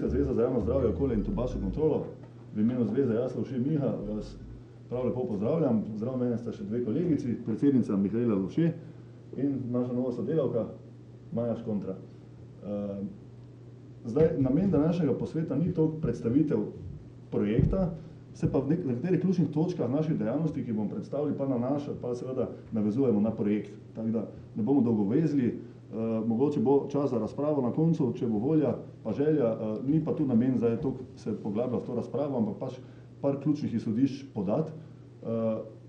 Slovenska zveza za javno zdravje, okolje in tobačno kontrolo. V imenu zveze jaz, Lovše Miha, vas prav lepo pozdravljam. Zdrav mene sta še dve kolegici, predsednica Mihaela Lovše in naša nova sodelavka Maja Škontra. Zdaj, namen današnjega posveta ni toliko predstavitev projekta, se pa v nekaterih ključnih točkah naših dejavnosti, ki bomo predstavili, pa seveda navezujemo na projekt. Tako da ne bomo dolgo vezli, mogoče bo čas za razpravo na koncu, če bo volja pa želja, ni pa tu namen zdaj toliko se poglablja v to razpravo, ampak pač par ključnih izhodišč podati.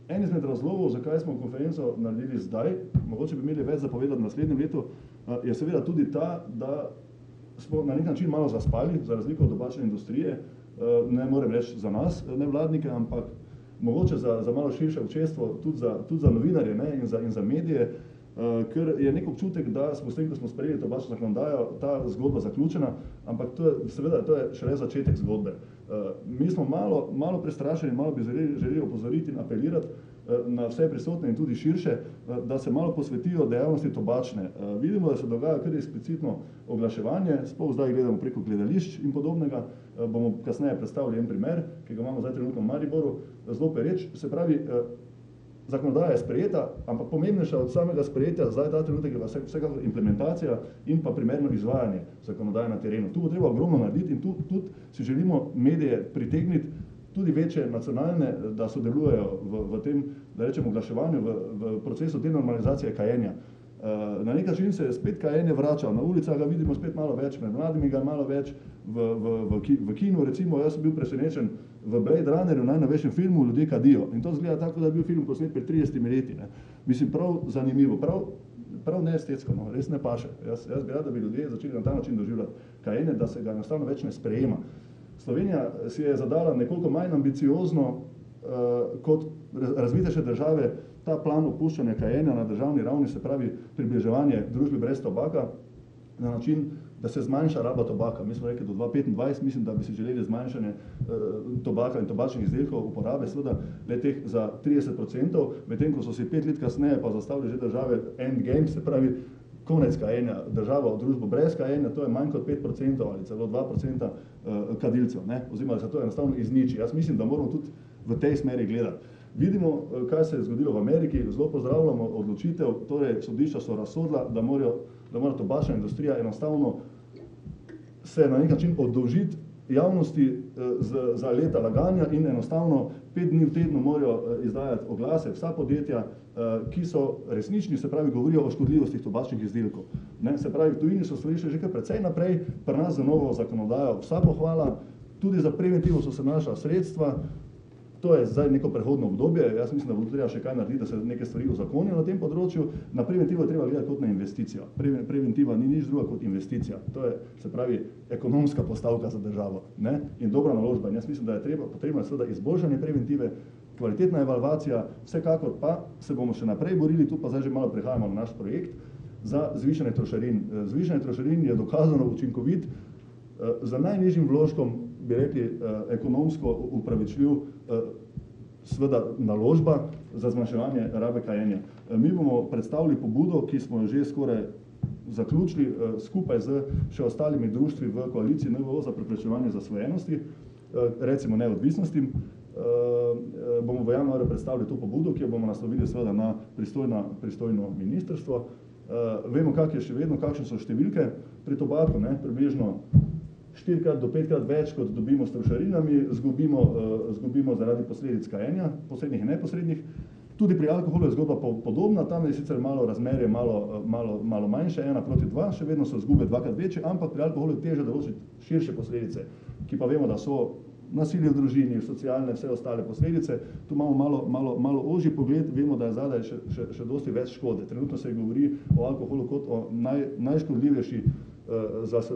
En izmed razlogov, zakaj smo konferenco naredili zdaj, mogoče bi imeli več zapovedati v naslednjem letu, je seveda tudi ta, da smo na nek način malo zaspali, za razliko od tobačne industrije, ne morem reči za nas, nevladnike, ampak mogoče za malo širše občestvo, tudi za novinarje, ne, in za medije, ker je nek občutek, da smo s tem, ko smo sprejeli tobačno zakonodajo, ta zgodba zaključena, ampak to je šele začetek zgodbe. Mi smo malo prestrašeni, malo bi želeli opozoriti in apelirati na vse prisotne in tudi širše, da se malo posvetijo dejavnosti tobačne. Vidimo, da se dogaja kar eksplicitno oglaševanje, sploh zdaj gledamo preko gledališč in podobnega, bomo kasneje predstavili en primer, ki ga imamo zdaj trenutno v Mariboru, zelo pereč, se pravi, zakonodaja je sprejeta, ampak pomembnejša od samega sprejetja zdaj ta trenutek je vsekakor implementacija in pa primerno izvajanje zakonodaje na terenu. Tu bo treba ogromno narediti in tudi si želimo medije pritegniti, tudi večje nacionalne, da sodelujejo v tem, da rečemo, oglaševanju, v procesu denormalizacije kajenja. Na nek način se spet kajenje vrača, na ulicah ga vidimo spet malo več, med mladimi ga malo več, v kinu recimo, jaz sem bil presenečen, v Blade Runnerju, najnovejšem filmu, ljudje kadijo. In to zgleda tako, da je bil film posnet pred 30 leti. Mislim, prav zanimivo, prav neestetsko, no, res ne paše. Jaz bi rad, da bi ljudje začeli na ta način doživljati kajenje, da se ga enostavno več ne sprejema. Slovenija si je zadala nekoliko manj ambiciozno kot razvitejše države ta plan opuščanja kajenja na državni ravni, se pravi približevanje družbi brez tobaka, na način, da se zmanjša raba tobaka. Mi smo rekli do 2025, mislim, da bi si želeli zmanjšanje tobaka in tobačnih izdelkov uporabe, seveda le-teh za 30%, medtem ko so si 5 let kasneje pa zastavili že države endgame, se pravi konec kajenja, država v družbo brez kajenja, to je manj kot 5% ali celo 2% kadilcev, oziroma da se to enostavno izniči. Jaz mislim, da moramo tudi v tej smeri gledati. Vidimo, kaj se je zgodilo v Ameriki, zelo pozdravljamo odločitev, torej sodišča so razsodila, da mora tobačna industrija enostavno se na nek način oddolžiti javnosti za leta laganja in enostavno 5 dni v tednu morajo izdajati oglase vsa podjetja, ki so resnični, se pravi, govorijo o škodljivostih tobačnih izdelkov. Se pravi, v tujini so stvari šle že kar precej naprej, pri nas za novo zakonodajo vsa pohvala, tudi za preventivo so se našla sredstva, to je zdaj neko prehodno obdobje, jaz mislim, da bo treba še kaj narediti, da se neke stvari uzakonijo na tem področju. Na preventivo je treba gledati kot na investicijo. Preventiva ni nič druga kot investicija. To je, se pravi, ekonomska postavka za državo, in dobra naložba. In jaz mislim, da je potrebno seveda izboljšanje preventive, kvalitetna evalvacija, vsekakor pa se bomo še naprej borili, tu pa zdaj že malo prehajamo na naš projekt, za zvišanje trošarin. Zvišanje trošarin je dokazano učinkovit, za najnižjim vložkom, bi rekli, ekonomsko upravičljiv, seveda naložba za zmanjševanje rabe kajenja. Mi bomo predstavili pobudo, ki smo jo že skoraj zaključili skupaj z še ostalimi društvi v koaliciji NVO za preprečevanje zasvojenosti, recimo neodvisnostim. Bomo v januarju predstavili to pobudo, ki jo bomo naslovili seveda na pristojno ministrstvo. Vemo, kakšne so številke pri tobaku, približno 4-krat do 5-krat več, kot dobimo s trošarinami, zgubimo zaradi posledic kajenja, posrednih in neposrednih. Tudi pri alkoholu je zgodba podobna, tam je sicer malo razmerje, malo manjše, 1:2, še vedno so izgube 2-krat večje, ampak pri alkoholu je težje določiti širše posledice, ki pa vemo, da so nasilje v družini, socialne, vse ostale posledice. Tu imamo malo ožji pogled, vemo, da je zadaj še dosti več škode. Trenutno se govori o alkoholu kot o najškodljivejši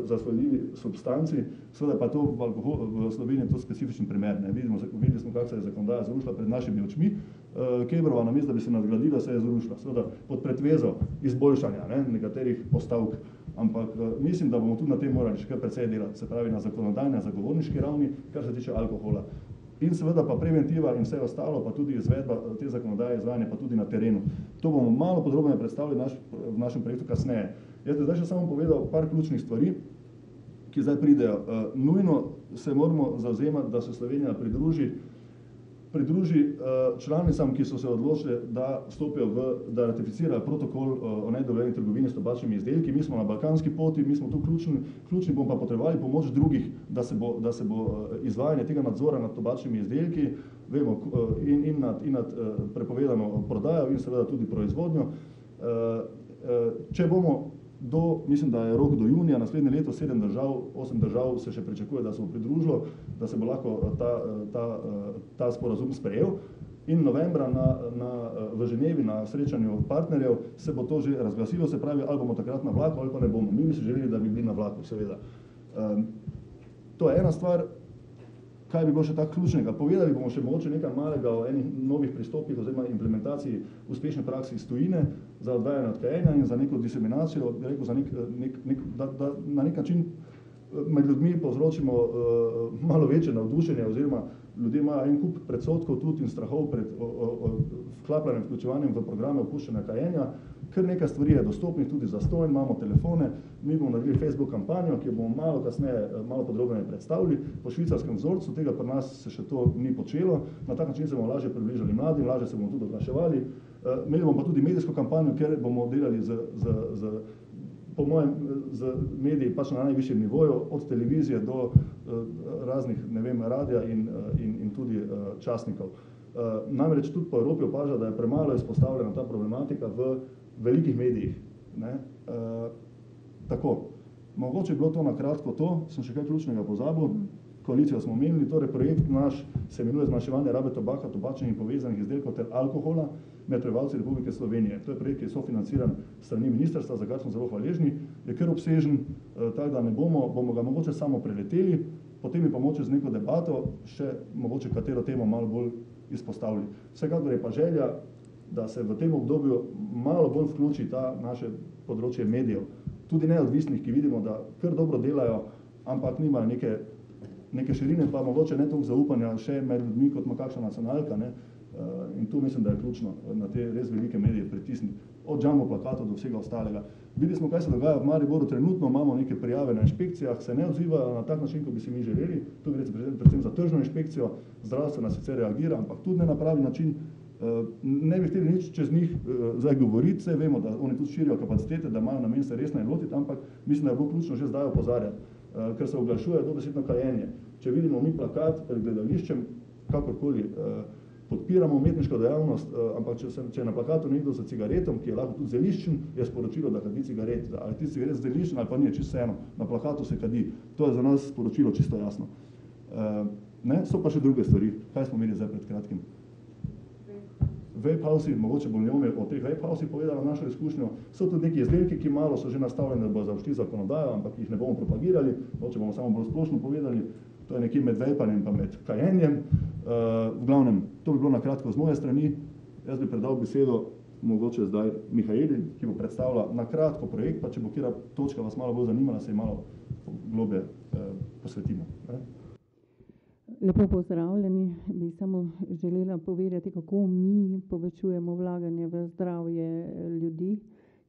zasvojljivi substanci, seveda pa to v Sloveniji je to specifičen primer. Videli smo, kako se je zakonodaja zrušila pred našimi očmi. Kebrova, namesto da bi se nadgradila, se je zrušila, seveda pod pretvezo izboljšanja nekaterih postavk. Ampak mislim, da bomo tudi na tem morali še kar precej delati, se pravi na zakonodajni, na zagovorniški ravni, kar se tiče alkohola. In seveda pa preventiva in vse ostalo, pa tudi izvedba te zakonodaje, izvajanje pa tudi na terenu. To bomo malo podrobneje predstavili v našem projektu kasneje. Jaz bi zdaj še samo povedal par ključnih stvari. ki zdaj pridejo. Nujno se moramo zavzemati, da se Slovenija pridruži članicam, ki so se odločili, da da ratificirajo protokol o nedovoljeni trgovini s tobačnimi izdelki. Mi smo na balkanski poti, mi smo tu ključni, bomo pa potrebovali pomoč drugih, da se bo izvajanje tega nadzora nad tobačnimi izdelki, vemo, in nad prepovedano prodajo in seveda tudi proizvodnjo. Če bomo mislim, da je rok do junija, naslednje leto 8 držav se še pričakuje, da se bo pridružilo, da se bo lahko ta sporazum sprejel. In novembra v Ženevi na srečanju partnerjev se bo to že razglasilo, se pravi, ali bomo takrat na vlaku ali pa ne bomo. Mi bi si želeli, da bi bili na vlaku, seveda. To je ena stvar. Kaj bi bilo še tako ključnega? Povedali bomo še mogoče nekaj malega o enih novih pristopih oziroma implementaciji uspešne praksi iz tujine za odvajanje od kajenja in za neko diseminacijo, da na nek način med ljudmi povzročimo malo večje navdušenje oziroma ljudje imajo en kup predsodkov tudi in strahov pred vklapljanjem, vključevanjem v programe opuščanja kajenja. Kar nekaj stvari je dostopnih tudi zastonj, imamo telefone, mi bomo naredili Facebook kampanjo, ki jo bomo malo kasneje, malo podrobneje predstavili. Po švicarskem vzorcu, tega pri nas se še to ni počelo, na tak način se bomo lažje približali mladim, lažje se bomo tudi oglaševali. Imeli bomo pa tudi medijsko kampanjo, kjer bomo delali po mojem, z mediji pač na najvišjem nivoju, od televizije do raznih, ne vem, radija in tudi časnikov. Namreč tudi po Evropi opaža, da je premalo izpostavljena ta problematika v velikih medijih. Tako, mogoče je bilo to na kratko to, sem še kaj ključnega pozabil. Koalicijo smo omenili, torej projekt naš se imenuje zmanjševanje rabe tobaka, tobačnih in povezanih izdelkov ter alkohola med prebivalci Republike Slovenije. To je projekt, ki je sofinanciran s strani ministrstva, za kar smo zelo hvaležni, je kar obsežen, tako da ne bomo ga mogoče samo preleteli, potem bi pa mogoče z neko debato še mogoče katero temo malo bolj izpostavili. Vsekakor je pa želja, da se v tem obdobju malo bolj vključi ta naše področje medijev, tudi neodvisnih, ki vidimo, da kar dobro delajo, ampak nimajo neke širine, pa mogoče ne toliko zaupanja še med ljudmi, kot ima kakšna nacionalka, ne? In tu mislim, da je ključno na te res velike medije pritisniti, od jumbo plakatov do vsega ostalega. Videli smo, kaj se dogaja v Mariboru, trenutno imamo neke prijave na inšpekcijah, se ne odzivajo na tak način, kot bi si mi želeli, tu gre predvsem za tržno inšpekcijo, zdravstvena sicer reagira, ampak tudi ne na pravi način. Ne bi hteli nič čez njih zdaj govoriti, saj vemo, da oni tudi širijo kapacitete, da imajo namen se resno lotiti, ampak mislim, da je bilo ključno že zdaj opozarjati, ker se oglašuje dobesedno kajenje. Če vidimo mi plakat pred gledališčem, kakorkoli podpiramo umetniško dejavnost, ampak če je na plakatu nekdo za cigaretom, ki je lahko tudi zeliščen, je sporočilo, da kadi cigaret. Ali ti cigaret zeliščen ali pa ni, čisto eno. Na plakatu se kadi. To je za nas sporočilo čisto jasno. So pa še druge stvari. Kaj smo imeli zdaj pred kratkim? Vape house, mogoče bom o teh vape house povedala našo izkušnjo. So tudi neki izdelki, ki malo so že nastavljeni, da bo zaošli zakonodajo, ampak jih ne bomo propagirali, mogoče bomo samo bolj splošno povedali. To je nekje med vapanjem pa med kajenjem. V glavnem, to bi bilo na kratko z moje strani. Jaz bi predal besedo mogoče zdaj Mihaeli, ki bo predstavila na kratko projekt, pa če bo kjera točka vas malo bolj zanimala, se ji malo globlje posvetimo. Lepo pozdravljeni. Bi samo želela povedati, kako mi povečujemo vlaganje v zdravje ljudi,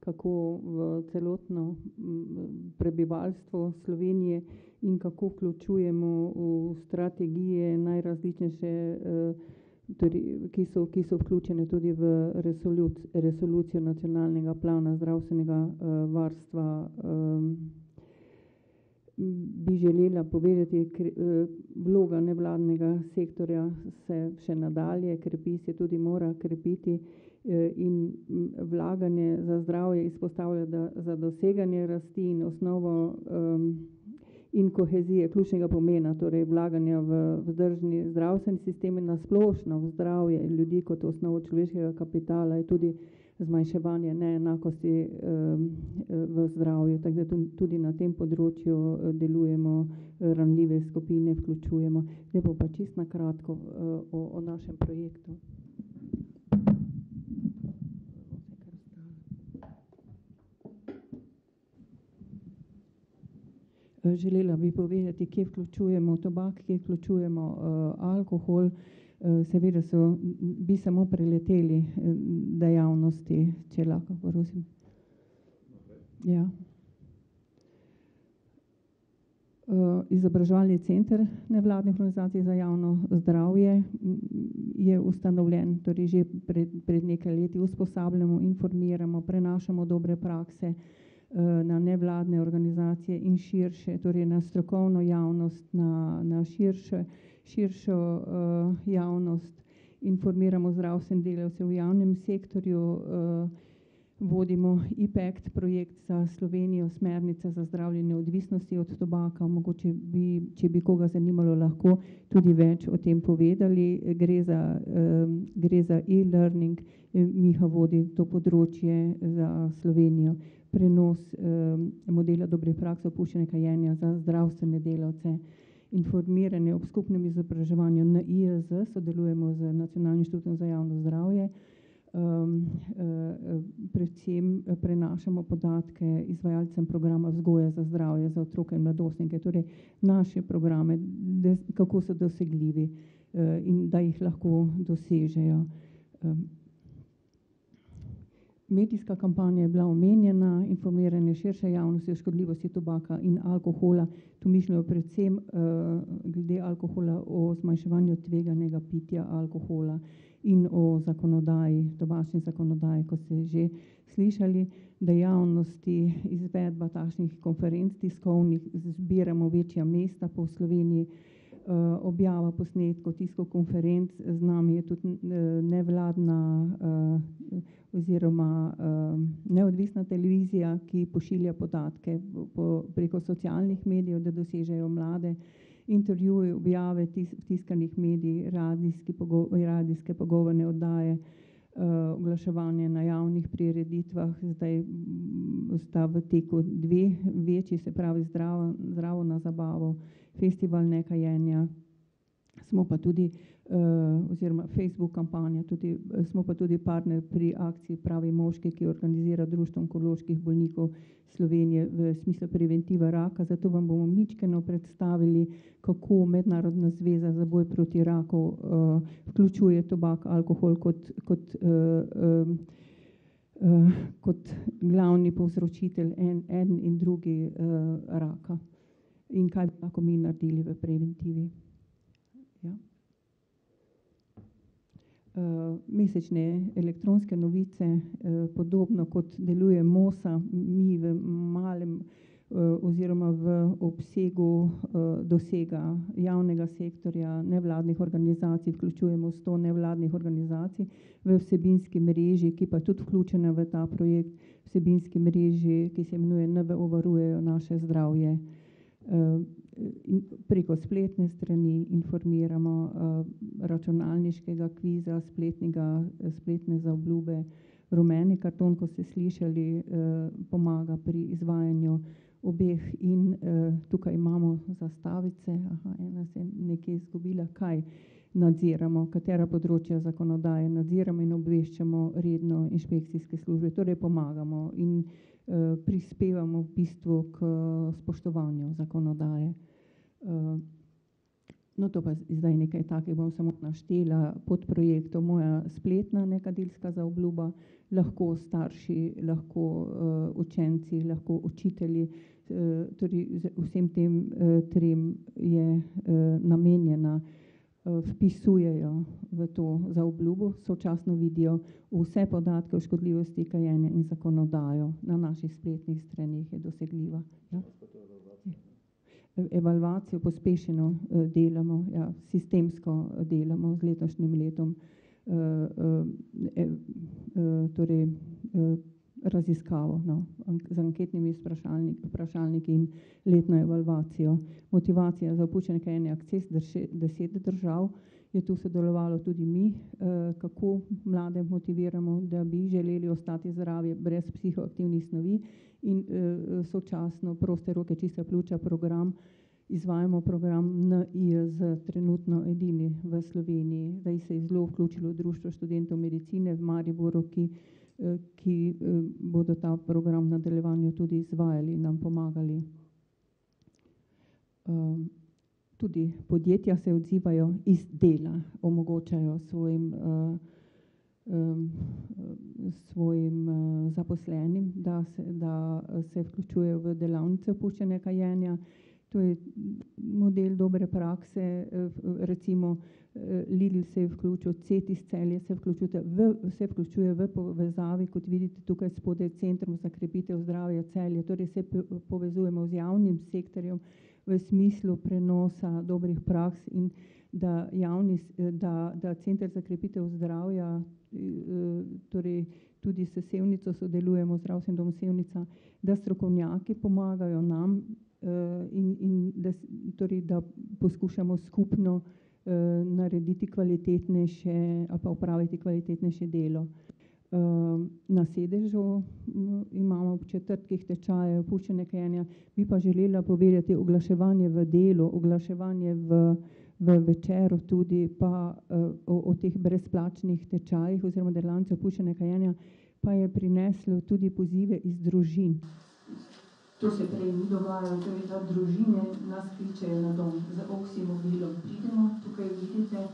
kako v celotno prebivalstvo Slovenije in kako vključujemo v strategije najrazličnejše, ki so vključene tudi v resolucijo nacionalnega plana zdravstvenega varstva. Bi želela povedati, vloga nevladnega sektorja se še nadalje krepi, se tudi mora krepiti in vlaganje za zdravje izpostavlja, da za doseganje rasti in osnovo in kohezije ključnega pomena, torej vlaganja v vzdržni zdravstveni sistem in nasplošno v zdravje ljudi kot osnovo človeškega kapitala je tudi zmanjševanje neenakosti v zdravju, tako da tudi na tem področju delujemo, ranljive skupine vključujemo. Lepo pa čisto na kratko o našem projektu. Želela bi povedati, kje vključujemo tobak, kje vključujemo alkohol. Seveda bi samo preleteli dejavnosti, če lahko, prosim. Ja. Izobraževalni center nevladnih organizacij za javno zdravje je ustanovljen, torej že pred nekaj leti usposabljamo, informiramo, prenašamo dobre prakse na nevladne organizacije in širše, torej na strokovno javnost, na širšo javnost, informiramo zdravstvene delavce v javnem sektorju, vodimo IPACT projekt za Slovenijo, smernice za zdravljenje odvisnosti od tobaka. Mogoče bi, če bi koga zanimalo, lahko tudi več o tem povedali. Gre za e-learning, Miha vodi to področje za Slovenijo. Prenos modela dobre prakse opuščanja kajenja za zdravstvene delavce. Informiranje ob skupnem izobraževanju na IAZ, sodelujemo z Nacionalnim inštitutom za javno zdravje. Predvsem prenašamo podatke izvajalcem programa vzgoje za zdravje za otroke in mladostnike, torej naše programe, kako so dosegljivi in da jih lahko dosežejo. Medijska kampanja je bila omenjena, informiranje širše javnosti o škodljivosti tobaka in alkohola. Tu mišljamo predvsem glede alkohola o zmanjševanju tveganega pitja alkohola in o zakonodaji, tobačni zakonodaji, kot ste že slišali, dejavnosti, izvedba takšnih konferenc tiskovnih, zbiramo večja mesta po Sloveniji, objava posnetkov, tiskov konferenc, z nami je tudi nevladna oziroma neodvisna televizija, ki pošilja podatke preko socialnih medijev, da dosežejo mlade, intervjuje, objave tiskanih medij, radijske pogovorne oddaje, oglaševanje na javnih prireditvah. Zdaj sta v teku dve večji, se pravi Zdravo na zabavo, festival nekajenja. Smo pa tudi, oziroma Facebook kampanja, smo pa tudi partner pri akciji Pravi moški, ki organizira Društvo onkoloških bolnikov Slovenije v smislu preventive raka. Zato vam bomo mičkeno predstavili, kako Mednarodna zveza za boj proti raku vključuje tobak, alkohol kot glavni povzročitelj en in drugi raka in kaj bi lahko mi naredili v preventivi. Ja. Mesečne elektronske novice, podobno kot deluje MOSA, mi v malem oziroma v obsegu dosega javnega sektorja, nevladnih organizacij, vključujemo 100 nevladnih organizacij v vsebinski mreži, ki pa tudi vključena v ta projekt, vsebinski mreži, ki se imenuje NVO varujejo naše zdravje. Preko spletne strani informiramo, računalniškega kviza, spletne zaobljube. Rumeni karton, ko ste slišali, pomaga pri izvajanju obeh in tukaj imamo zastavice. Ena se je nekje izgubila. Kaj nadziramo, katera področja zakonodaje nadziramo in obveščamo redno inšpekcijske službe, torej pomagamo in prispevamo v bistvu k spoštovanju zakonodaje. No, to pa zdaj nekaj takih bom samo naštela pod projektom. Moja spletna nekadilska zaobljuba, lahko starši, lahko učenci, lahko učitelji, torej vsem tem trem je namenjena, vpisujejo v to zaobljubo, sočasno vidijo vse podatke o škodljivosti kajenja in zakonodajo. Na naših spletnih straneh je dosegljiva. Ja. Evalvacijo pospešeno delamo, ja, sistemsko delamo z letošnjim letom, torej raziskavo, no, z anketnimi vprašalniki in letno evalvacijo. Motivacija za opuščanje kajenja Akces 10 držav, je tu sodelovalo tudi mi, kako mlade motiviramo, da bi želeli ostati zdravi brez psihoaktivnih snovi in sočasno Proste roke, čista pljuča program, izvajamo program NIJZ, trenutno edini v Sloveniji. Zdaj se je zelo vključilo Društvo študentov medicine v Mariboru, ki bodo ta program v nadaljevanju tudi izvajali in nam pomagali. Tudi podjetja se odzivajo iz dela, omogočajo svojim zaposlenim, da se vključujejo v delavnice opuščanja kajenja, To je model dobre prakse, recimo Lidl se je vključil, Cetis Celje se vključuje v povezavi, kot vidite tukaj spodaj, Centrum za krepitev zdravja Celje, torej se povezujemo z javnim sektorjem v smislu prenosa dobrih praks in da Center za krepitev zdravja, torej tudi s Sevnico sodelujemo, zdravstvenim domom Sevnica, da strokovnjaki pomagajo nam in da poskušamo skupno narediti kvalitetnejše ali pa upraviti kvalitetnejše delo. Na sedežu imamo ob četrtkih tečaje opuščene kajenja, bi pa želela povedati oglaševanje v delu, oglaševanje v večeru tudi pa o teh brezplačnih tečajih oziroma delavnicah opuščene kajenja pa je prineslo tudi pozive iz družin. To se prej ni dogajalo, torej da družine nas kličejo na dom z oksimobilom. Pridemo, tukaj vidite,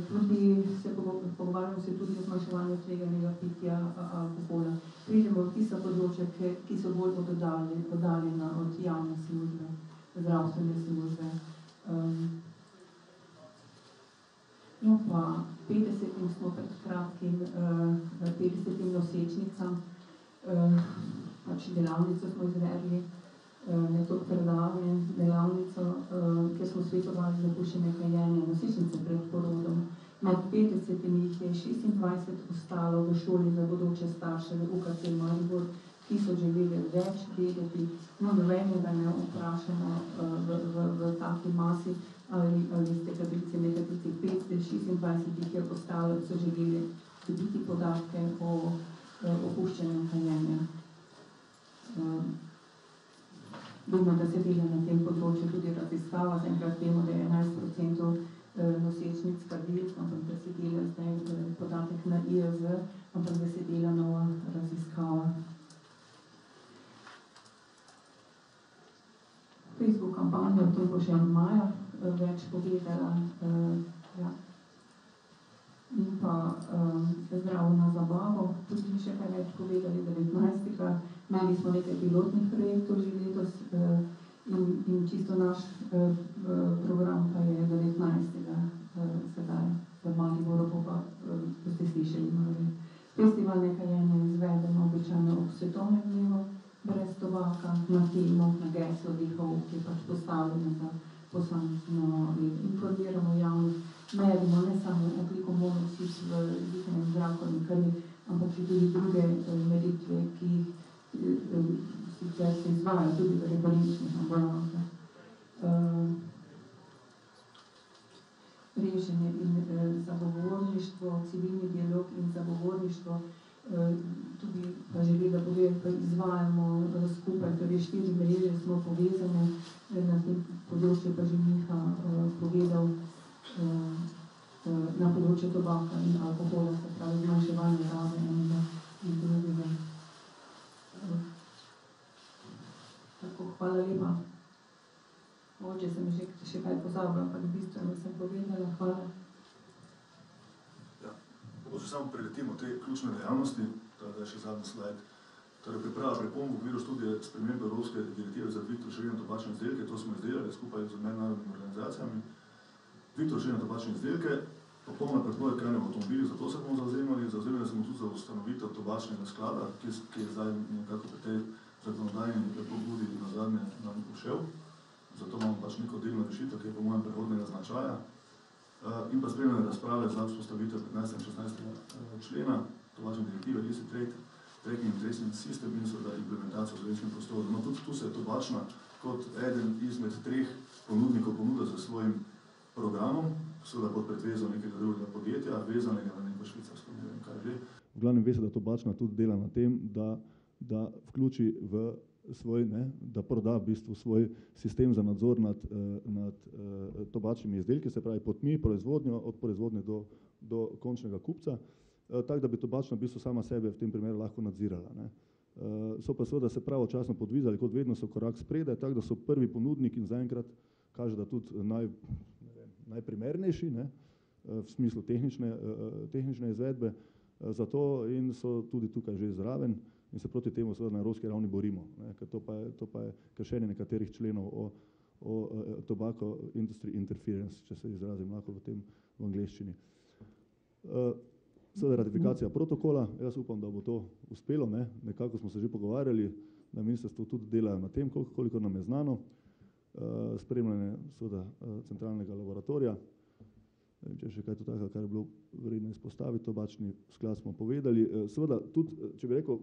tudi pogovarjamo se tudi o zmanjševanju tveganega pitja alkohola. Pridemo v tista področja, ki so bolj oddaljena od javne službe, zdravstvene službe. No pa 50 smo pred kratkim, 50 nosečnicam, pač delavnico smo izvedli, neko predavanje, delavnico, kjer smo svetovali za opuščene kajenja nosečnice pred porodom. Med 50 jih je 26 ostalo v šoli za bodoče starše v UKC Maribor, ki so želeli več vedeti, no nobenega ne vprašamo v taki masi, ali ste kadrice, nekatrice 26 jih je ostalo, so želeli dobiti podatke o opuščenem kajenju. Vemo, da se dela na tem področju tudi raziskava, zaenkrat vemo, da je 11% nosečnic kadilk, ampak da se dela zdaj podatek na IAZ, ampak da se dela nova raziskava. Facebook kampanja, to bo še maja več povedala, ja. In pa zdravo na zabavo, tudi še kaj več povedali 19. Imeli smo nekaj pilotnih projektov že letos in čisto naš program pa je 19. sedaj v Mariboru, pa boste slišali malo. Festival nekajenja izvedemo običajno ob svetovnem dnevu, brez tobaka, na temo, na geslo dihov, ki je pač postavljeno za posamezno informiramo javnost. Merimo ne samo ogljikov monoksid v dihanem zraku in krvi, ampak tudi druge meritve, ki sicer se izvajajo tudi v referenčnih ambulantah. Mreženje in zagovorništvo, civilni dialog in zagovorništvo, tudi pa želela povedati, da izvajamo skupaj, torej 4 mreže smo povezane, na tem področju pa že Miha povedal, na področju tobaka in alkohola, se pravi zmanjševanje rabe enega in drugega. Tako, hvala lepa. Mogoče sem še kaj pozabila, ampak bistveno sem povedala. Hvala. Ja, mogoče samo preletimo te ključne dejavnosti, da je še zadnji slajd. Torej priprava pripomb v okviru študije spremembe Evropske direktive za dvig trošarin na tobačne izdelke, to smo izdelali skupaj z mednarodnimi organizacijami. Dvig trošarin na tobačne izdelke, popolna prepoved krajanja v avtomobilih, zato se bomo zavzemali smo tudi za ustanovitev tobačnega sklada, ki je zdaj nekako pri tej zakonodajni pobudi nazadnje nam ušel. Zato imamo pač neko delno rešitev, ki je po mojem prehodnega značaja. In pa spremljene razprave za vzpostavitev 15. in 16. člena tobačne direktive, Illicit Trade, Tracking and Tracing System in seveda implementacijo v slovenskem prostoru. No, tudi tu se je tobačna kot eden izmed 3 ponudnikov ponuda za svojim programom, seveda pod pretvezo nekega drugega podjetja, vezanega na neko švicarsko, ne vem kaj že. V glavnem ve se, da tobačna tudi dela na tem, da vključi v svoj, da proda v bistvu svoj sistem za nadzor nad tobačnimi izdelki, se pravi potmi, proizvodnjo, od proizvodnje do končnega kupca, tako da bi tobačna v bistvu sama sebe v tem primeru lahko nadzirala. So pa seveda se pravočasno podvizali, kot vedno so korak spredaj, tako da so prvi ponudnik in zaenkrat kaže, da tudi najprimernejši, v smislu tehnične izvedbe, za to in so tudi tukaj že zraven in se proti temu seveda na evropski ravni borimo, ne, ker to pa je kršenje nekaterih členov o tobacco industry interference, če se izrazim lahko v angleščini. Seveda ratifikacija protokola, jaz upam, da bo to uspelo, ne, nekako smo se že pogovarjali, na ministrstvu tudi delajo na tem, koliko nam je znano, spremljanje seveda centralnega laboratorija. Če še kaj to tako, kar je bilo vredno izpostaviti, tobačni sklad smo povedali. Seveda tudi, če bi rekel,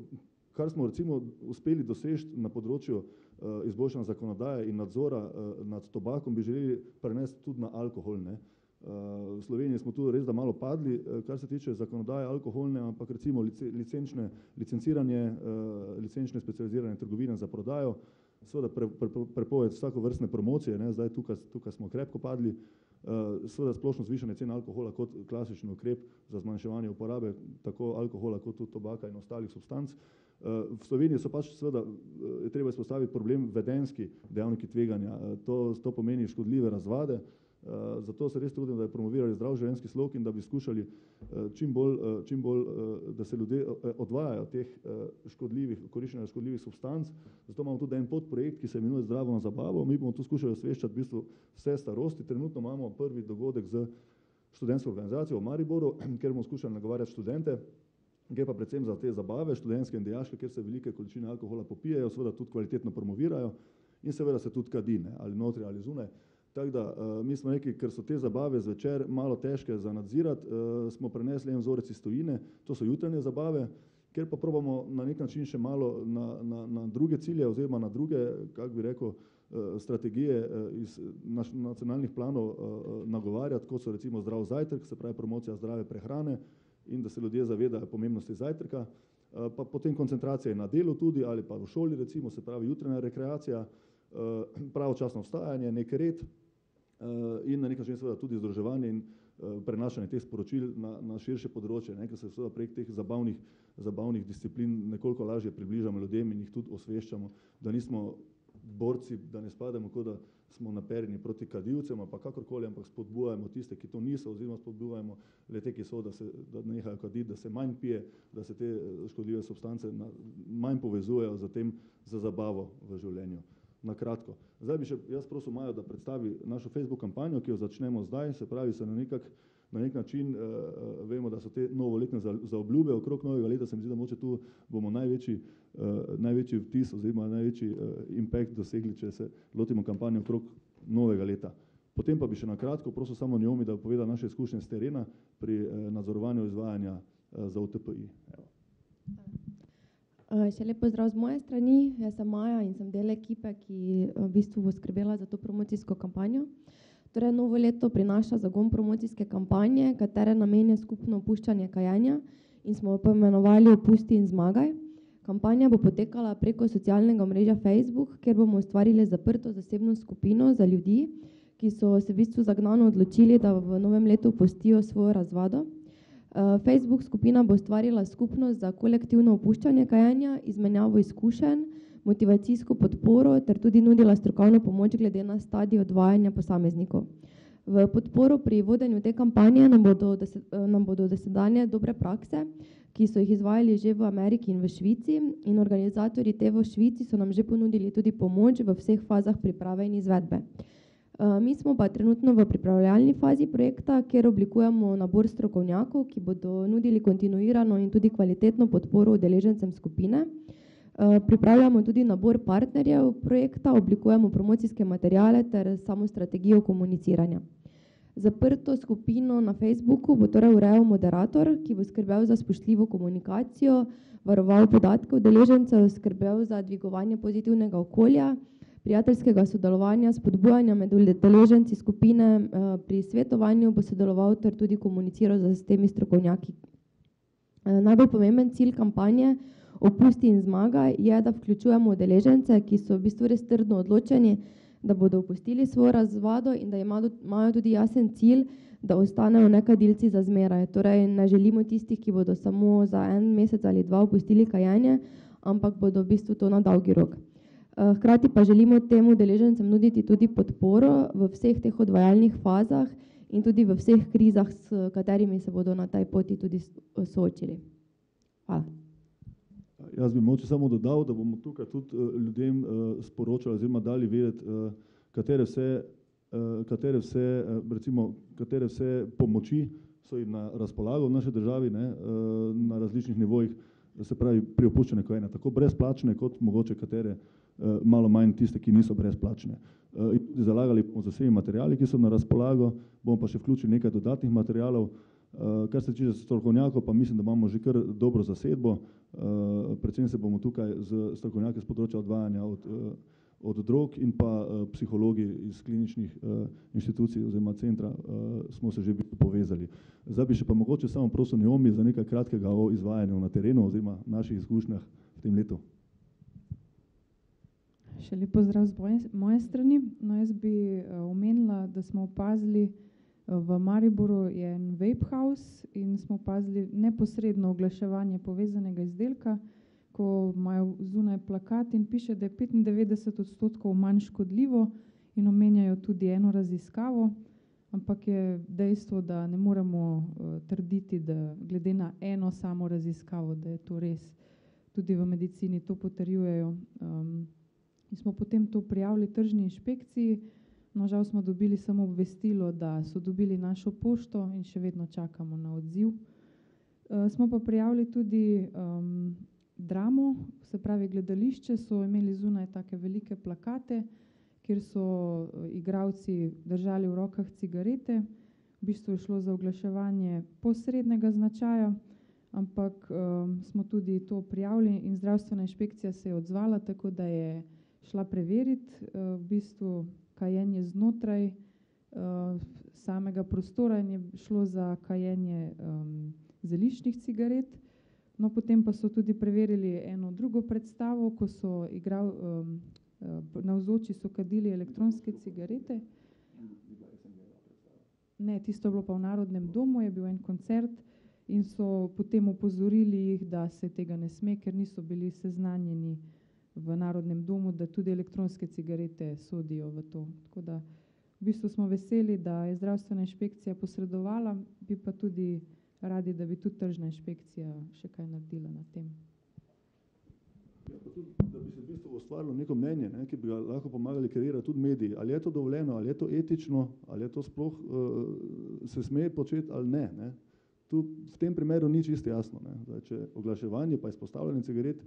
kar smo recimo uspeli doseči na področju izboljšanja zakonodaje in nadzora nad tobakom, bi želeli prenesti tudi na alkohol, ne. V Sloveniji smo tu res da malo padli, kar se tiče zakonodaje alkoholne, ampak recimo licenciranje, licenčne specializirane trgovine za prodajo, seveda prepoved vsakovrstne promocije, ne, zdaj tukaj smo krepko padli, seveda splošno zvišanje cen alkohola kot klasični ukrep za zmanjševanje uporabe tako alkohola kot tudi tobaka in ostalih substanc. V Sloveniji so pač seveda, je treba izpostaviti problem vedenjski dejavniki tveganja, to pomeni škodljive razvade, zato se res trudim, da bi promovirali zdrav življenjski slog in da bi skušali čim bolj, da se ljudje odvajajo teh koriščenja škodljivih substanc. Zato imamo tudi en podprojekt, ki se imenuje Zdravo na zabavo. Mi bomo tu skušali osveščati v bistvu vse starosti. Trenutno imamo prvi dogodek z študentsko organizacijo v Mariboru, kjer bomo skušali nagovarjati študente, gre pa predvsem za te zabave, študentske in dijaške, kjer se velike količine alkohola popijejo, seveda tudi kvalitetno promovirajo in seveda se tudi kadi, ne, ali notri ali zunaj. Tako da mi smo rekli, ker so te zabave zvečer malo težke za nadzirati, smo prenesli en vzorec iz tujine, to so jutranje zabave, ker pa probamo na nek način še malo na druge cilje oziroma na druge, kako bi rekel, strategije iz nacionalnih planov nagovarjati, kot so recimo zdrav zajtrk, se pravi promocija zdrave prehrane in da se ljudje zavedajo pomembnosti zajtrka, pa potem koncentracija na delu tudi ali pa v šoli recimo, se pravi jutranja rekreacija, pravočasno vstajanje, nek red in na nek način seveda tudi združevanje in prenašanje teh sporočil na širše področje, ker se seveda prek teh zabavnih disciplin nekoliko lažje približamo ljudem in jih tudi osveščamo, da nismo borci, da ne spadamo, kot da smo naperjeni proti kadilcem, pa kakorkoli, ampak spodbujamo tiste, ki to niso, oziroma spodbujamo le te, ki so, da nehajo kaditi, da se manj pije, da se te škodljive substance manj povezujejo za zabavo v življenju. Na kratko. Zdaj bi še jaz prosil Majo, da predstavi našo Facebook kampanjo, ki jo začnemo zdaj, se pravi, se na nek način vemo, da so te novoletne zaobljube, okrog novega leta se mi zdi, da moče tu bomo največji vtis oziroma največji impact dosegli, če se lotimo kampanje okrog novega leta. Potem pa bi še na kratko prosil samo Naomi, da poveda naše izkušnje z terena pri nadzorovanju izvajanja za UTPI. Še lep pozdrav z moje strani, jaz sem Maja in sem del ekipe, ki v bistvu bo skrbela za to promocijsko kampanjo. Torej, novo leto prinaša zagon promocijske kampanje, katere namen je skupno opuščanje kajenja in smo jo poimenovali Opusti in zmagaj. Kampanja bo potekala preko socialnega omrežja Facebook, kjer bomo ustvarili zaprto zasebno skupino za ljudi, ki so se v bistvu zagnano odločili, da v novem letu opustijo svojo razvado. Facebook skupina bo ustvarila skupnost za kolektivno opuščanje kajenja, izmenjavo izkušenj, motivacijsko podporo ter tudi nudila strokovno pomoč glede na stadij odvajanja posameznikov. V podporo pri vodenju te kampanje nam bodo dosedanje dobre prakse, ki so jih izvajali že v Ameriki in v Švici, in organizatorji te v Švici so nam že ponudili tudi pomoč v vseh fazah priprave in izvedbe. Mi smo pa trenutno v pripravljalni fazi projekta, kjer oblikujemo nabor strokovnjakov, ki bodo nudili kontinuirano in tudi kvalitetno podporo udeležencem skupine. Pripravljamo tudi nabor partnerjev projekta, oblikujemo promocijske materiale ter samo strategijo komuniciranja. Zaprto skupino na Facebooku bo torej urejal moderator, ki bo skrbel za spoštljivo komunikacijo, varoval podatke udeležencev, skrbel za dvigovanje pozitivnega okolja, prijateljskega sodelovanja, spodbujanja med udeleženci skupine, pri svetovanju bo sodeloval ter tudi komuniciral s temi strokovnjaki. Najbolj pomemben cilj kampanje Opusti in zmagaj je, da vključujemo udeležence, ki so v bistvu res trdno odločeni, da bodo opustili svojo razvado in da imajo tudi jasen cilj, da ostanejo nekadilci za zmeraj. Torej ne želimo tistih, ki bodo samo za en mesec ali dva opustili kajenje, ampak bodo v bistvu to na dolgi rok. Hkrati pa želimo tem udeležencem nuditi tudi podporo v vseh teh odvajalnih fazah in tudi v vseh krizah, s katerimi se bodo na tej poti tudi soočili. Hvala. Jaz bi mogoče samo dodal, da bomo tukaj tudi ljudem sporočali oziroma dali vedeti, katere vse pomoči so jim na razpolago v naši državi, ne, na različnih nivojih, se pravi pri opuščanju kojenja, tako brezplačne kot mogoče katere malo manj tiste, ki niso brezplačne. In tudi zalagali bomo za vsemi materiali, ki so na razpolago, bomo pa še vključili nekaj dodatnih materialov. Kar se tiče strokovnjakov, pa mislim, da imamo že kar dobro zasedbo, predvsem se bomo tukaj z strokovnjaki z področja odvajanja od drog in pa psihologi iz kliničnih inštitucij oziroma centra smo se že povezali. Zdaj bi še pa mogoče samo prosil Naomi za nekaj kratkega o izvajanju na terenu oziroma naših izkušnjah v tem letu. Še lep pozdrav z moje strani. No, jaz bi omenila, da smo opazili v Mariboru je en vape house in smo opazili neposredno oglaševanje povezanega izdelka, ko imajo zunaj plakat in piše, da je 95% manj škodljivo in omenjajo tudi eno raziskavo, ampak je dejstvo, da ne moremo trditi, da glede na eno samo raziskavo, da je to res. Tudi v medicini to potrjujejo. In smo potem to prijavili tržni inšpekciji, no žal smo dobili samo obvestilo, da so dobili našo pošto in še vedno čakamo na odziv. Smo pa prijavili tudi Dramo, se pravi gledališče, so imeli zunaj take velike plakate, kjer so igralci držali v rokah cigarete. V bistvu je šlo za oglaševanje posrednega značaja, ampak smo tudi to prijavili in zdravstvena inšpekcija se je odzvala, tako da je šla preveriti v bistvu kajenje znotraj samega prostora in je šlo za kajenje zeliščnih cigaret. No, potem pa so tudi preverili eno drugo predstavo, ko so navzoči so kadili elektronske cigarete. Ne, tisto je bilo pa v Narodnem domu, je bil en koncert in so potem opozorili jih, da se tega ne sme, ker niso bili seznanjeni v Narodnem domu, da tudi elektronske cigarete sodijo v to. Tako da v bistvu smo veseli, da je zdravstvena inšpekcija posredovala, bi pa tudi radi, da bi tudi tržna inšpekcija še kaj naredila na tem. Ja, pa tudi, da bi se v bistvu ustvarilo neko mnenje, ne, ki bi ga lahko pomagali kreirati tudi mediji. Ali je to dovoljeno, ali je to etično, ali je to sploh se sme početi ali ne, ne. Tu v tem primeru ni čisto jasno, ne. Zdaj, če oglaševanje pa izpostavljanje cigaret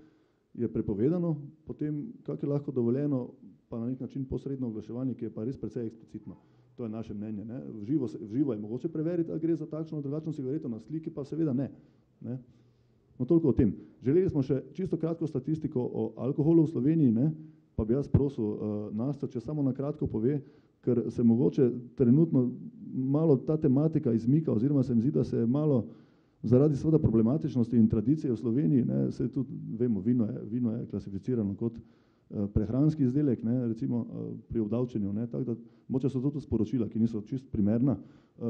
je prepovedano, potem kak je lahko dovoljeno pa na nek način posredno oglaševanje, ki je pa res precej eksplicitno. To je naše mnenje. Ne. V živo je mogoče preveriti, ali gre za takšno ali drugačno cigareto, na sliki pa seveda ne. Ne. No, toliko o tem. Želeli smo še čisto kratko statistiko o alkoholu v Sloveniji, ne, pa bi jaz prosil Nastjo, če samo na kratko pove, ker se mogoče trenutno malo ta tematika izmika, oziroma se mi zdi, da se je malo zaradi seveda problematičnosti in tradicije v Sloveniji, ne, se tudi, vemo, vino je klasificirano kot prehranski izdelek, ne, recimo pri obdavčenju, ne, tako da moče so tudi sporočila, ki niso čist primerna,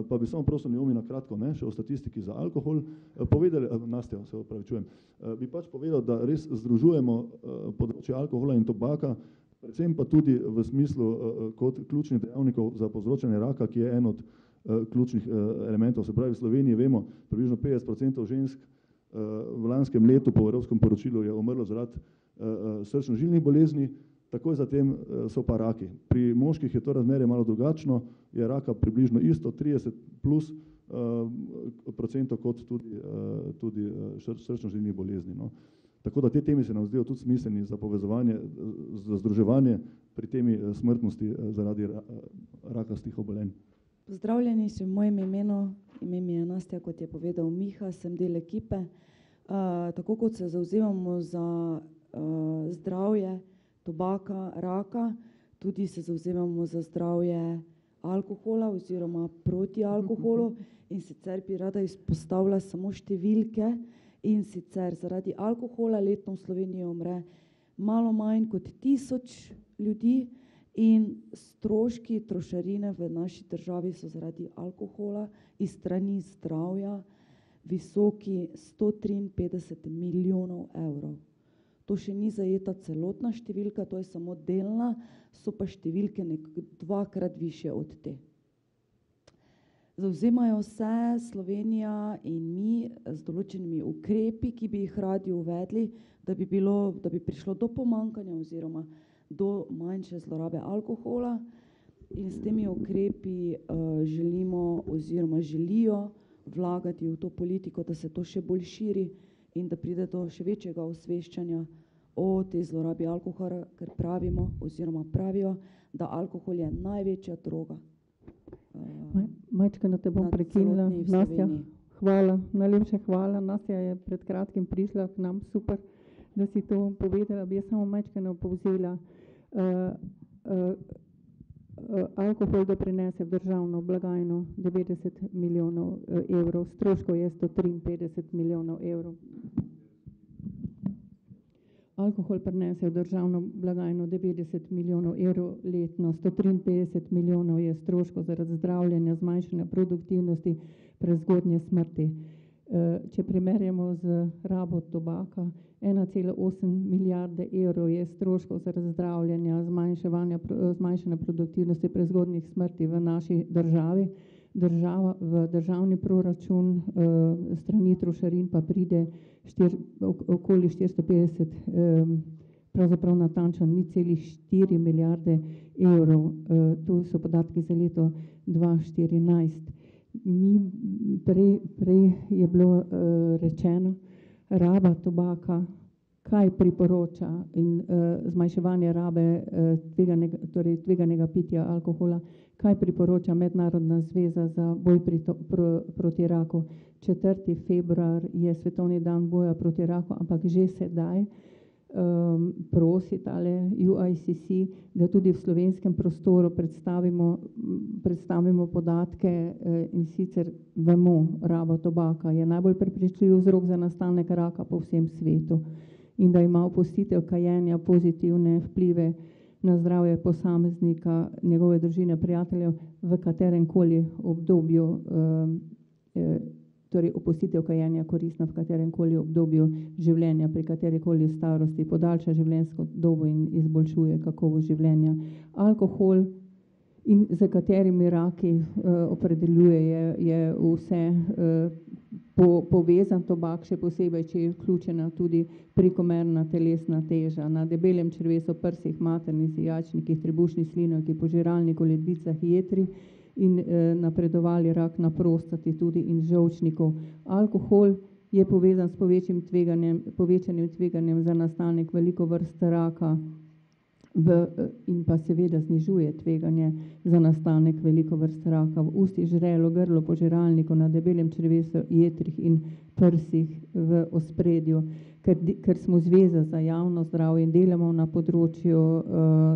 pa bi samo prosil Naomi na kratko, ne, še o statistiki za alkohol, povedali, Nastja, se opravičujem, bi pač povedal, da res združujemo področje alkohola in tobaka, predvsem pa tudi v smislu kot ključnih dejavnikov za povzročanje raka, ki je en od ključnih elementov. Se pravi, v Sloveniji vemo, približno 50% žensk v lanskem letu po evropskem poročilu je umrlo zaradi srčno-žilnih bolezni, takoj zatem so pa raki. Pri moških je to razmerje malo drugačno, je raka približno isto, 30 plus procentov kot tudi srčno-žilnih bolezni. No. Tako da te teme se nam zdijo tudi smiselni za povezovanje, za združevanje pri temi smrtnosti zaradi rakastih obolenj. Pozdravljeni še v mojem imenu, ime mi je Nastja, kot je povedal Miha, sem del ekipe. Tako kot se zavzemamo za zdravje tobaka, raka, tudi se zavzemamo za zdravje alkohola oziroma proti alkoholu in sicer bi rada izpostavila samo številke in sicer zaradi alkohola letno v Sloveniji umre malo manj kot 1000 ljudi in stroški trošarine v naši državi so zaradi alkohola iz strani zdravja visoki 153 milijonov evrov. To še ni zajeta celotna številka, to je samo delna, so pa številke dvakrat višje od te. Zavzemajo se Slovenija in mi z določenimi ukrepi, ki bi jih radi uvedli, da bi prišlo do pomanjkanja oziroma do manjše zlorabe alkohola. In s temi ukrepi želimo oziroma želijo vlagati v to politiko, da se to še bolj širi in da pride do še večjega osveščanja o tej zlorabi alkohola, ker pravimo oziroma pravijo, da alkohol je največja droga. Majčkeno te bom prekinila. Nastja, hvala, najlepša hvala. Nastja je pred kratkim prišla k nam, super, da si to povedala. Bi jaz samo majčkeno povzela. Alkohol doprinese v državno blagajno 90 milijonov evrov, stroškov je 153 milijonov evrov. Alkohol prinese v državno blagajno 90 milijonov evrov letno, 153 milijonov je stroškov zaradi zdravljenja, zmanjšanja produktivnosti, prezgodnje smrti. Če primerjamo z rabo tobaka, 1,8 milijarde evrov je stroškov zaradi zdravljenja, zmanjšanja produktivnosti, prezgodnjih smrti v naši državi. Država v državni proračun strani trošarin pa pride okoli 450, pravzaprav natančno 0,4 milijarde evrov. Tu so podatki za leto 2014. Prej je bilo rečeno, raba tobaka, kaj priporoča in zmanjševanje rabe tveganega pitja alkohola, kaj priporoča Mednarodna zveza za boj proti raku. 4. februar je svetovni dan boja proti raku, ampak že sedaj prosi tale UICC, da tudi v slovenskem prostoru predstavimo podatke in sicer vemo, raba tobaka je najbolj preprečljiv vzrok za nastanek raka po vsem svetu in da ima opustitev kajenja pozitivne vplive na zdravje posameznika, njegove družine, prijateljev v katerem koli obdobju, torej opustitev kajenja koristna v katerem koli obdobju življenja, pri kateri koli starosti, podaljša življenjsko dobo in izboljšuje kakovost življenja. Alkohol in za katerimi raki opredeljuje je vse povezan tobak, še posebej, če je vključena tudi prekomerna telesna teža na debelem črevesu, prsih, maternici, jajčnikih, trebušni slinavki, požiralniku, ledvicah, jetri in napredovali rak na prostati tudi in žolčnikov. Alkohol je povezan s povečanim tveganjem za nastanek veliko vrst raka in pa seveda znižuje tveganje za nastanek veliko vrst raka v ustih, žrelu, grlu, požiralniku, na debelem črevesu, jetrih in prsih v ospredju. Ker smo zveza za javno zdravje in delamo na področju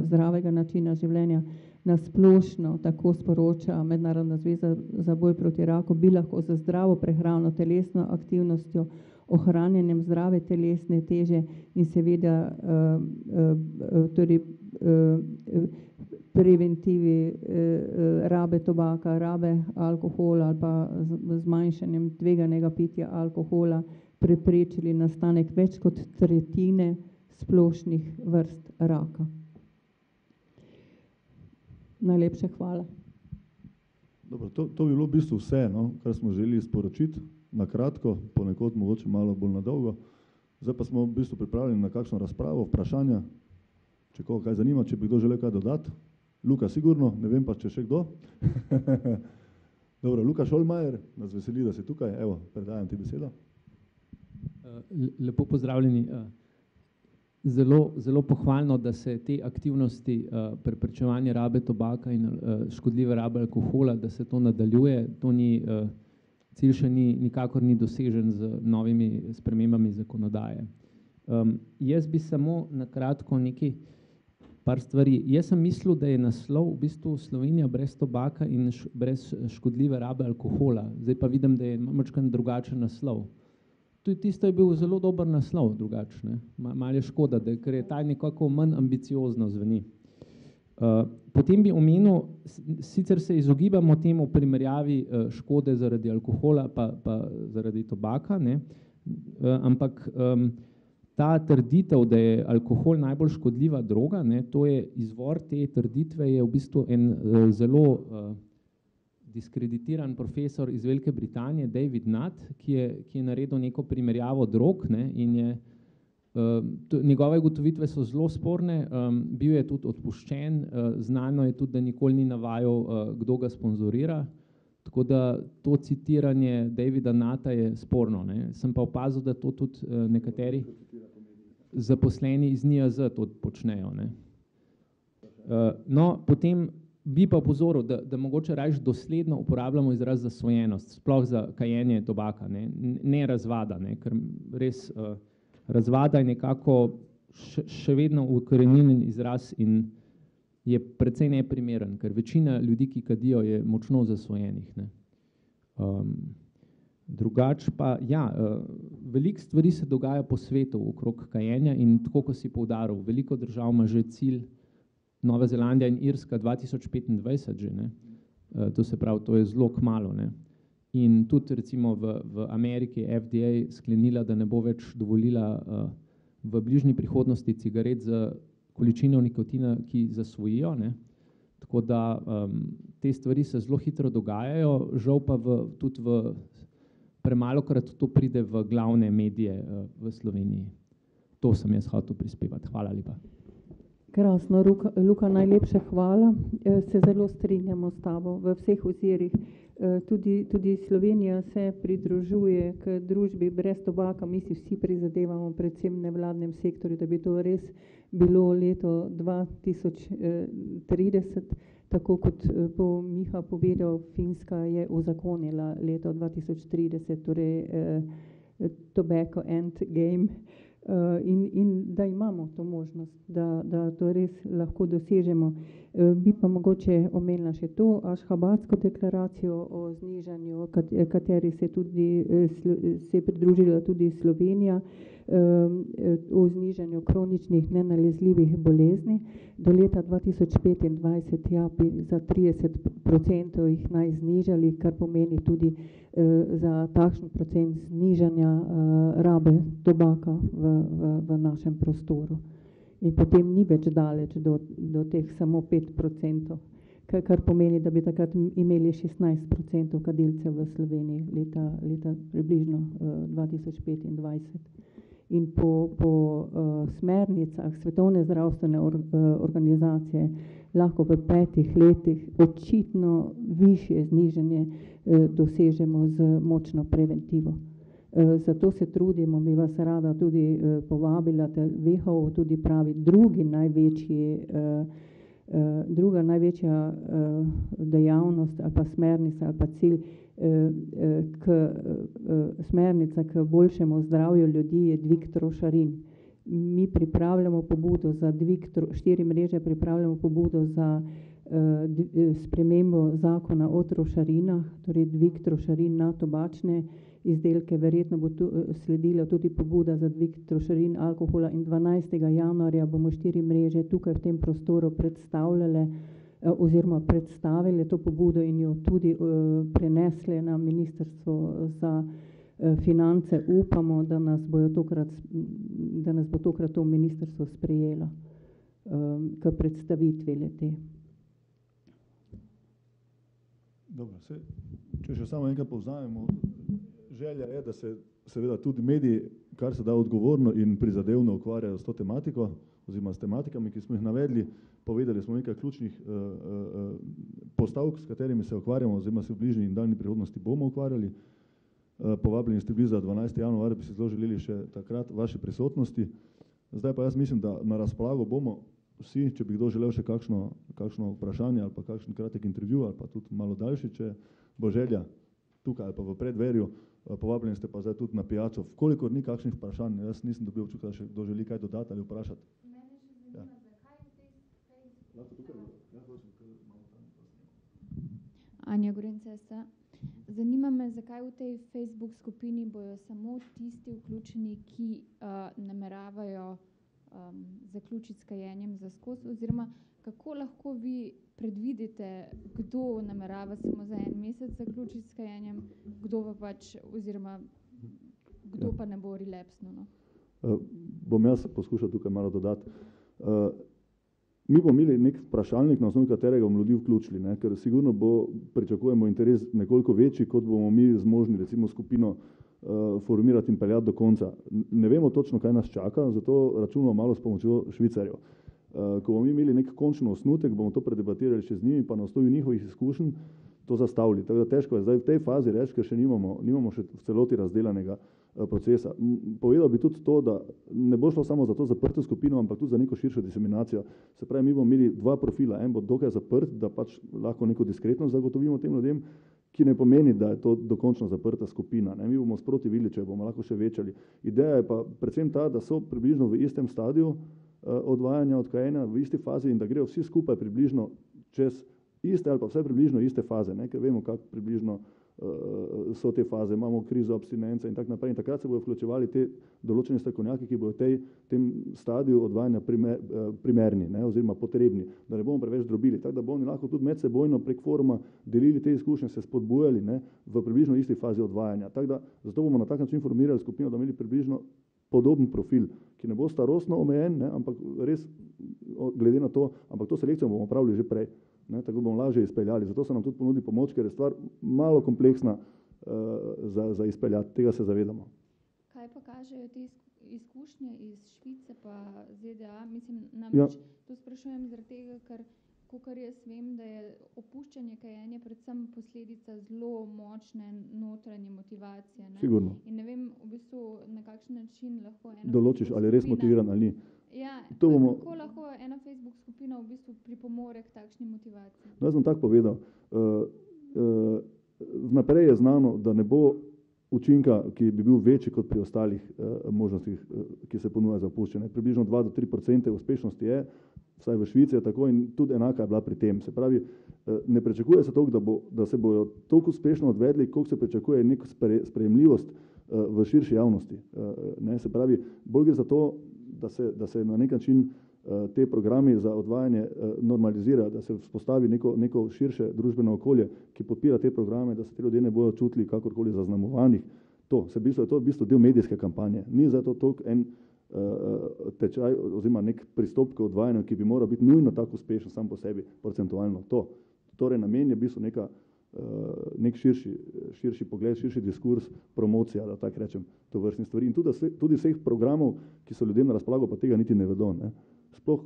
zdravega načina življenja, nasplošno tako sporoča Mednarodna zveza za boj proti raku, bi lahko za zdravo prehrano, telesno aktivnostjo, ohranjanjem zdrave telesne teže in seveda preventivi rabe tobaka, rabe alkohola ali pa zmanjšanjem tveganega pitja alkohola preprečili nastanek več kot tretjine splošnih vrst raka. Najlepša hvala. Dobro, to bi bilo v bistvu vse, kar smo želeli sporočiti. Na kratko, ponekod mogoče malo bolj na dolgo. Zdaj pa smo v bistvu pripravljeni na kakšno razpravo, vprašanja, če koga kaj zanima, če bi kdo želel kaj dodati. Luka sigurno, ne vem pa, če še kdo. Dobro, Luka Šolmajer, nas veseli, da si tukaj. Evo, predajam ti besedo. Lepo pozdravljeni. Zelo pohvalno, da se te aktivnosti preprečevanja rabe tobaka in škodljive rabe alkohola, da se to nadaljuje. To cilj še nikakor ni dosežen z novimi spremembami zakonodaje. Jaz bi samo na kratko par stvari. Jaz sem mislil, da je naslov v bistvu Slovenija brez tobaka in brez škodljive rabe alkohola. Zdaj pa vidim, da je malo drugačen naslov. Tudi tisto je bil zelo dober naslov drugačne. Malo je škoda, ker je ta nekako manj ambiciozno zveni. Potem bi omenil, sicer se izogibamo temu primerjavi škode zaradi alkohola pa zaradi tobaka, ampak ta trditev, da je alkohol najbolj škodljiva droga, to je izvor te trditve, je v bistvu en zelo diskreditiran profesor iz Velike Britanije, David Nutt, ki je naredil neko primerjavo drog, ne, in je, njegove ugotovitve so zelo sporne, bil je tudi odpuščen, znano je tudi, da nikoli ni navajal, kdo ga sponzorira, tako da to citiranje Davida Nutta je sporno, ne. Sem pa opazil, da to tudi nekateri zaposleni iz NIJZ to počnejo, ne. No, potem bi pa opozoril, da mogoče raje dosledno uporabljamo izraz zasvojenost, sploh za kajenje tobaka, ne razvada, ne, ker res razvada je nekako še vedno ukoreninjen izraz in je precej neprimeren, ker večina ljudi, ki kadijo, je močno zasvojenih, ne. Drugače pa, ja, veliko stvari se dogaja po svetu okrog kajenja in tako, ko si poudaril, veliko držav ima že cilj, Nova Zelandija in Irska 2025 že, ne. To se pravi, to je zelo kmalu, ne. In tudi recimo v Ameriki je FDA sklenila, da ne bo več dovolila v bližnji prihodnosti cigaret z količino nikotina, ki zasvojijo, ne. Tako da te stvari se zelo hitro dogajajo, žal pa tudi premalokrat to pride v glavne medije v Sloveniji. To sem jaz hotel prispevati. Hvala lepa. Krasno, Luka, najlepša hvala. Se zelo strinjamo s tabo v vseh ozirih. Tudi Slovenija se pridružuje k družbi brez tobaka. Mi si vsi prizadevamo, predvsem nevladnem sektorju, da bi to res bilo leto 2030, tako kot bo Miha povedal, Finska je uzakonila leto 2030, torej tobacco end game. In da imamo to možnost, da to res lahko dosežemo. Bi pa mogoče omenila še to Ašhabatsko deklaracijo o znižanju, kateri se je pridružila tudi Slovenija, o znižanju kroničnih nenalezljivih bolezni. Do leta 2025 ja, bi za 30% jih naj znižali, kar pomeni tudi za takšen procent znižanja rabe tobaka v našem prostoru. In potem ni več daleč do teh samo 5%, kar pomeni, da bi takrat imeli 16% kadilcev v Sloveniji leta približno 2025. In po smernicah Svetovne zdravstvene organizacije lahko v 5 letih očitno višje znižanje dosežemo z močno preventivo. Zato se trudimo, bi vas rada tudi povabila, da WHO tudi pravi druga največja dejavnost ali pa smernica ali pa cilj smernica k boljšemu zdravju ljudi je dvig trošarin. Mi pripravljamo pobudo za dvig, 4 mreže pripravljamo pobudo za spremembo zakona o trošarinah, torej dvig trošarin na tobačne izdelke, verjetno bo sledila tudi pobuda za dvig trošarin alkohola in 12. januarja bomo 4 mreže tukaj v tem prostoru predstavljale oziroma predstavili to pobudo in jo tudi prenesli na Ministrstvo za finance. Upamo, da nas bo tokrat to ministrstvo sprejelo k predstavitvi le-te. Dobro, če še samo enkrat povzamemo, želja je, da se seveda tudi mediji, kar se da odgovorno in prizadevno ukvarjajo s to tematiko oziroma s tematikami, ki smo jih navedli. Povedali smo nekaj ključnih postavk, s katerimi se ukvarjamo oziroma se v bližnji in daljni prihodnosti bomo ukvarjali. Povabljeni ste bili za 12. januar, bi si zelo želeli še takrat vaše prisotnosti. Zdaj pa jaz mislim, da na razpolago bomo vsi, če bi kdo želel še kakšno vprašanje ali pa kakšen kratek intervju ali pa tudi malo daljši, če bo želja tukaj ali pa v predverju. Povabljeni ste pa zdaj tudi na pijačo. Vkolikor ni kakšnih vprašanj, jaz nisem dobil občutka, da še kdo želi kaj dodati ali vprašati. Anja Gorenc-STA. Zanima me, zakaj v tej Facebook skupini bojo samo tisti vključeni, ki nameravajo zaključiti s kajenjem za skozi, oziroma kako lahko vi predvidite, kdo namerava samo za 1 mesec zaključiti s kajenjem, kdo pa pač, oziroma kdo pa ne bo relapsno, no? Bom jaz poskušal tukaj malo dodati. Mi bomo imeli nek vprašalnik, na osnovi katerega bomo ljudi vključili, ne? Ker sigurno pričakujemo interes nekoliko večji, kot bomo mi zmožni recimo skupino formirati in peljati do konca. Ne vemo točno, kaj nas čaka, zato računamo malo s pomočjo Švicarjev. Ko bomo imeli nek končno osnutek, bomo to predebatirali še z njimi, pa na osnovi njihovih izkušenj to zastavili. Tako da težko je zdaj v tej fazi reči, ker še nimamo še v celoti razdelanega procesa. Povedal bi tudi to, da ne bo šlo samo za to zaprto skupino, ampak tudi za neko širšo diseminacijo. Se pravi, mi bomo imeli dva profila, en bo dokaj zaprt, da pač lahko neko diskretnost zagotovimo tem ljudem, ki ne pomeni, da je to dokončno zaprta skupina. Ne? Mi bomo sproti videli, če bomo lahko še večali. Ideja je pa predvsem ta, da so približno v istem stadiju odvajanja od kajenja, v isti fazi in da grejo vsi skupaj približno čez iste ali pa vse približno iste faze, ne? Ker vemo, kako približno so te faze, imamo krizo abstinence in tako naprej. In takrat se bodo vključevali te določeni strokovnjaki, ki bodo v tem stadiju odvajanja primerni, ne, oziroma potrebni, da ne bomo preveč drobili. Tako da bomo lahko tudi medsebojno prek foruma delili te izkušnje, se spodbujali, ne, v približno isti fazi odvajanja. Tako da zato bomo na tak način formirali skupino, da imeli približno podoben profil, ki ne bo starostno omejen, ne, ampak res glede na to, ampak to selekcijo bomo pravili že prej. Ne, tako bomo lažje izpeljali. Zato se nam tudi ponudi pomoč, ker je stvar malo kompleksna za izpeljati. Tega se zavedamo. Kaj pa kažejo te izkušnje iz Švice pa ZDA? Mislim, namreč to sprašujem zaradi tega, ker kakor jaz vem, da je opuščanje kajenja predvsem posledica zelo močne notranje motivacije. Ne? Sigurno. In ne vem v bistvu, na kakšen način lahko ena določiš, ali je res motiviran ali ni. Ja, kako lahko ena Facebook skupina v bistvu pripomore k takšni motivaciji? No, jaz bom tako povedal. Vnaprej je znano, da ne bo učinka, ki bi bil večji kot pri ostalih možnostih, ki se ponuja za opuščanje. Približno 2-3% uspešnosti je, vsaj v Švici je tako in tudi enaka je bila pri tem. Se pravi, ne pričakuje se toliko, da se bojo toliko uspešno odvedli, koliko se pričakuje neko sprejemljivost v širši javnosti. Ne, se pravi, bolj gre za to, da se na nek način te programi za odvajanje normalizira, da se vzpostavi neko širše družbeno okolje, ki podpira te programe, da se ti ljudje ne bodo čutili kakorkoli zaznamovanih. To je v bistvu del medijske kampanje. Ni zato toliko en tečaj oziroma nek pristop k odvajanju, ki bi moral biti nujno tako uspešen sam po sebi, procentualno. Torej namen je v bistvu nek širši pogled, širši diskurs, promocija, da tako rečem, to vrstne stvari. In tudi vseh programov, ki so ljudem na razpolago, pa tega niti ne vedo. Ne. Sploh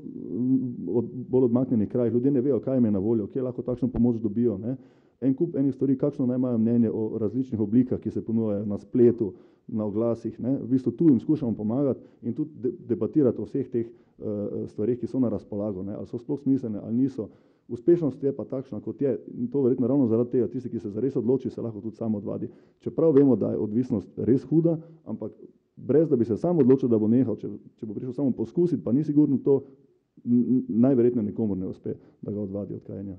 bolj odmaknjenih krajih, ljudje ne vejo, kaj jim je na voljo, kje lahko takšno pomoč dobijo. Ne. En kup enih stvari, kakšno naj imajo mnenje o različnih oblikah, ki se ponujajo na spletu, na oglasih. Ne. V bistvu tu jim skušamo pomagati in tudi debatirati o vseh teh stvarih, ki so na razpolago, ne. Ali so sploh smiselne ali niso. Uspešnost je pa takšna, kot je, in to verjetno ravno zaradi tega, tisti, ki se zares odloči, se lahko tudi sam odvadi. Čeprav vemo, da je odvisnost res huda, ampak brez da bi se sam odločil, da bo nehal, če bo prišel samo poskusiti, pa ni sigurno to, najverjetno nikomur ne uspe, da ga odvadi od kajenja.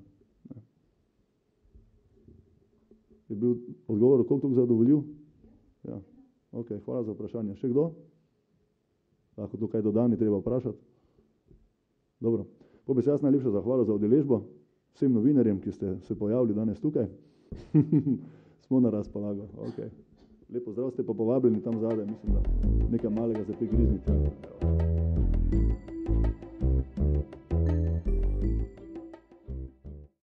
Je bil odgovor koliko toliko zadovoljiv? Ja. Ok, hvala za vprašanje. Še kdo? Lahko tu kaj dodani, treba vprašati? Dobro. Po bi se jaz najlepša zahvala za udeležbo vsem novinarjem, ki ste se pojavili danes tukaj. Smo na razpolago. Okay. Lepo zdrav, ste pa povabljeni tam zadaj, mislim, da nekaj malega za prigrizniti.